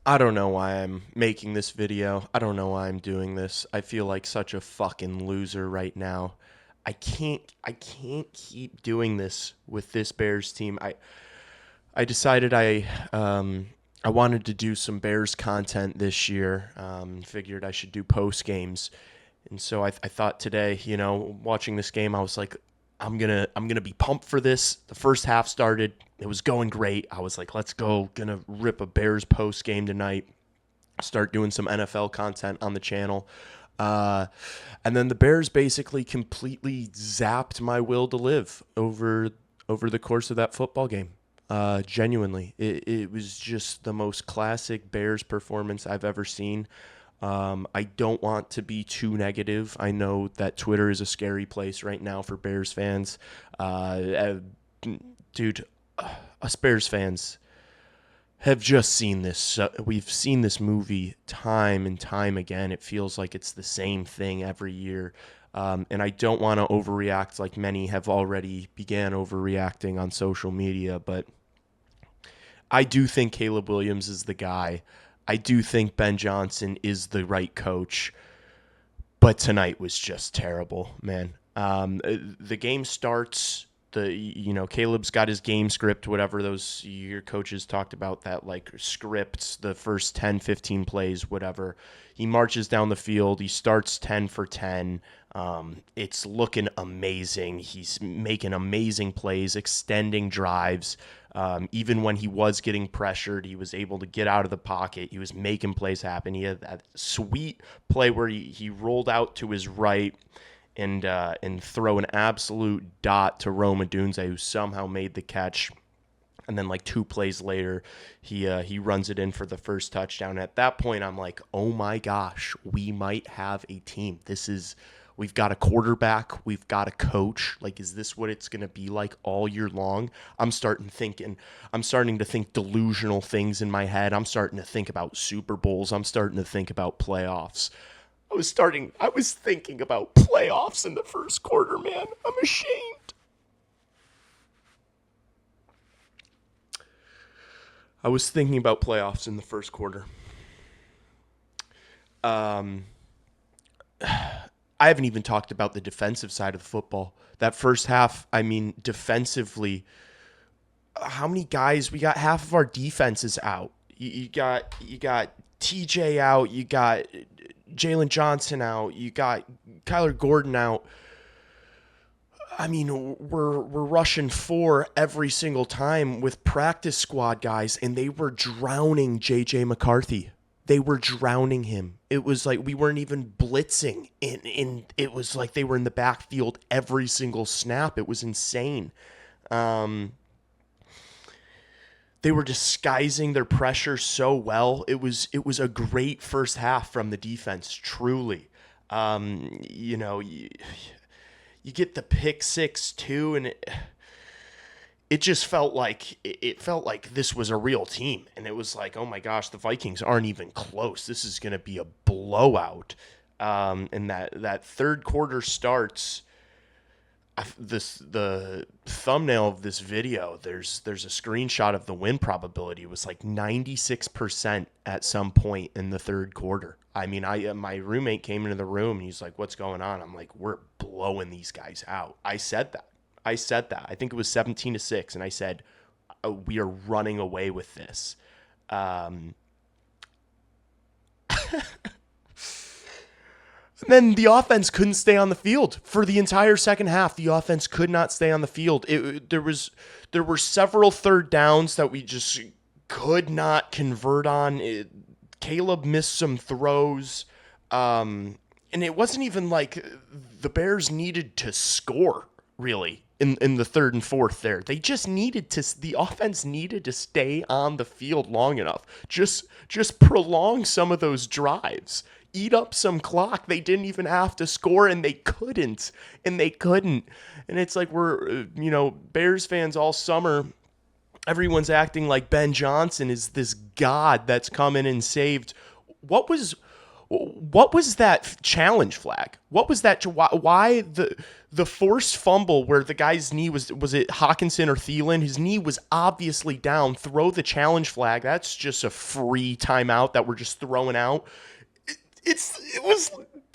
I don't know why I'm making this video. I don't know why I'm doing this. I feel like such a fucking loser right now. I can't keep doing this with this Bears team. I decided I wanted to do some Bears content this year. Figured I should do post games. And so I thought today, watching this game, I was like, I'm gonna be pumped for this. The first half started, it was going great. I was like, let's go, gonna rip a Bears post game tonight. Start doing some NFL content on the channel. Uh, and then the Bears basically completely zapped my will to live over the course of that football game. Genuinely, it was just the most classic Bears performance I've ever seen. I don't want to be too negative. I know that Twitter is a scary place right now for Bears fans. Dude, us Bears fans have just seen this. We've seen this movie time and time again. It feels like it's the same thing every year. And I don't want to overreact like many have already began overreacting on social media, but I do think Caleb Williams is the guy. I do think Ben Johnson is the right coach, but tonight was just terrible, man. The game starts. Caleb's got his game script, whatever those your coaches talked about, that like scripts, the first 10, 15 plays, whatever. He marches down the field. He starts 10 for 10. It's looking amazing. He's making amazing plays, extending drives. Even when he was getting pressured, he was able to get out of the pocket. He was making plays happen. He had that sweet play where he rolled out to his right and throw an absolute dot to Roma Dunze, who somehow made the catch. And then like 2 plays later, he runs it in for the first touchdown. At that point, I'm like, oh my gosh, we might have a team. We've got a quarterback, we've got a coach. Like, is this what it's going to be like all year long? I'm starting to think delusional things in my head. I'm starting to think about Super Bowls. I'm starting to think about playoffs. I was thinking about playoffs in the first quarter, man. I'm ashamed. I was thinking about playoffs in the first quarter. Um, I haven't even talked about the defensive side of the football. That first half, I mean, defensively, how many guys? We got half of our defenses out. You got TJ out. You got Jalen Johnson out. You got Kyler Gordon out. I mean, we're rushing 4 every single time with practice squad guys, and they were drowning JJ McCarthy. They were drowning him. It was like we weren't even blitzing. It was like they were in the backfield every single snap. It was insane. Um, they were disguising their pressure so well. It was a great first half from the defense, truly. You get the pick six too, and it just felt like this was a real team, and it was like, oh my gosh, the Vikings aren't even close. This is going to be a blowout. And that third quarter starts. The thumbnail of this video, there's a screenshot of the win probability. It was like 96% at some point in the third quarter. I mean, my roommate came into the room and he's like, "What's going on?" I'm like, "We're blowing these guys out." I said that. I think it was 17-6, and I said, "We are running away with this." Um, then the offense couldn't stay on the field for the entire second half. The offense could not stay on the field. There were several third downs that we just could not convert on. Caleb missed some throws, and it wasn't even like the Bears needed to score really in the third and fourth. The offense needed to stay on the field long enough. Just prolong some of those drives, eat up some clock. They didn't even have to score, and they couldn't. And it's like Bears fans all summer, everyone's acting like Ben Johnson is this god that's come in and saved. What was What was that challenge flag? What was that? Why the forced fumble where the guy's knee was it Hawkinson or Thielen? His knee was obviously down. Throw the challenge flag. That's just a free timeout that we're just throwing out. It was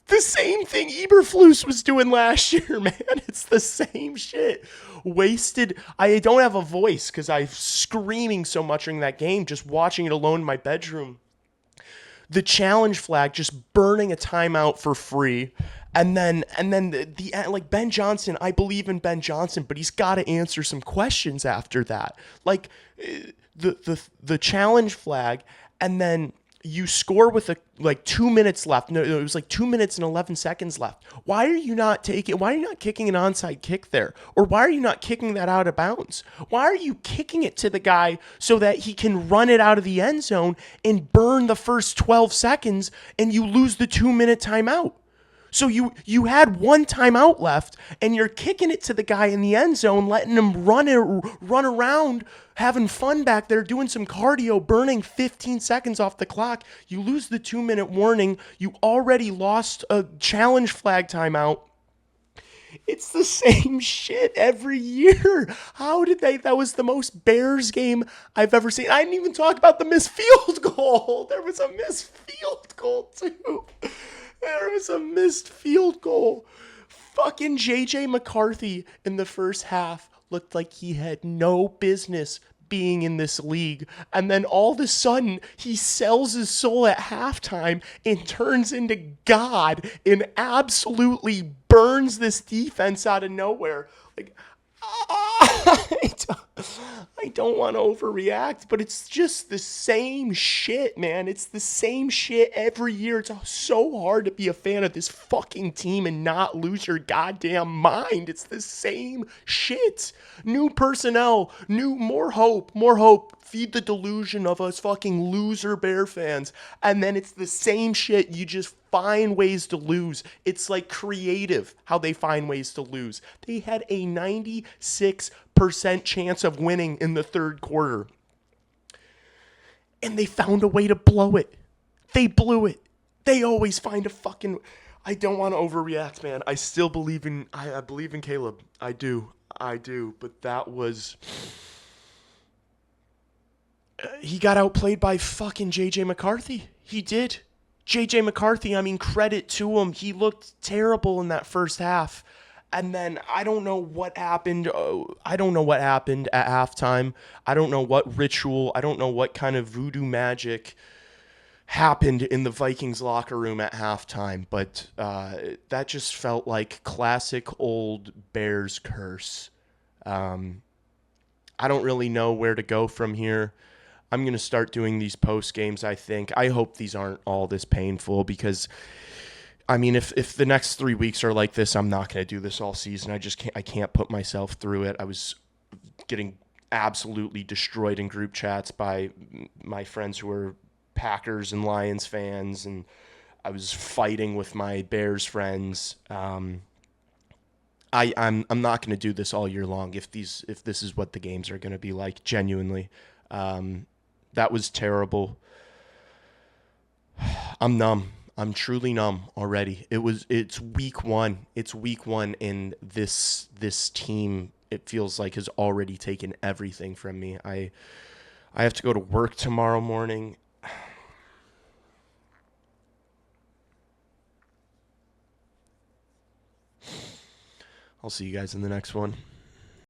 the same thing Eberflus was doing last year, man. It's the same shit. Wasted. I don't have a voice because I'm screaming so much during that game, just watching it alone in my bedroom. The challenge flag just burning a timeout for free. And then the like Ben Johnson, I believe in Ben Johnson, but he's got to answer some questions after that. Like the challenge flag, and then you score with 2 minutes left. No, it was like 2 minutes and 11 seconds left. Why are you not kicking an onside kick there? Or why are you not kicking that out of bounds? Why are you kicking it to the guy so that he can run it out of the end zone and burn the first 12 seconds and you lose the 2-minute timeout? So you had one timeout left, and you're kicking it to the guy in the end zone, letting him run around, having fun back there, doing some cardio, burning 15 seconds off the clock. You lose the 2-minute warning. You already lost a challenge flag timeout. It's the same shit every year. How did they? That was the most Bears game I've ever seen. I didn't even talk about the missed field goal. There was a missed field goal, too. There was a missed field goal. Fucking JJ McCarthy in the first half looked like he had no business being in this league. And then all of a sudden, he sells his soul at halftime and turns into God and absolutely burns this defense out of nowhere. Like, I don't want to overreact, but it's just the same shit, man. It's the same shit every year. It's so hard to be a fan of this fucking team and not lose your goddamn mind. It's the same shit. New personnel, more hope. Feed the delusion of us fucking loser Bear fans. And then it's the same shit. You just find ways to lose. It's like creative how they find ways to lose. They had a 96% chance of winning in the third quarter. And they found a way to blow it. They blew it. They always find a fucking... I don't want to overreact, man. I still believe in... I believe in Caleb. I do. But that was... He got outplayed by fucking JJ McCarthy. He did. JJ McCarthy, I mean, credit to him. He looked terrible in that first half. And then I don't know what happened. I don't know what happened at halftime. I don't know what ritual. I don't know what kind of voodoo magic happened in the Vikings locker room at halftime. But that just felt like classic old Bears curse. I don't really know where to go from here. I'm going to start doing these post games, I think. I hope these aren't all this painful because, I mean, if the next 3 weeks are like this, I'm not going to do this all season. I can't put myself through it. I was getting absolutely destroyed in group chats by my friends who are Packers and Lions fans, and I was fighting with my Bears friends. I'm not going to do this all year long if this is what the games are going to be like, genuinely. That was terrible. I'm numb. I'm truly numb already. It's week one. It's week one, and this team, it feels like, has already taken everything from me. I have to go to work tomorrow morning. I'll see you guys in the next one.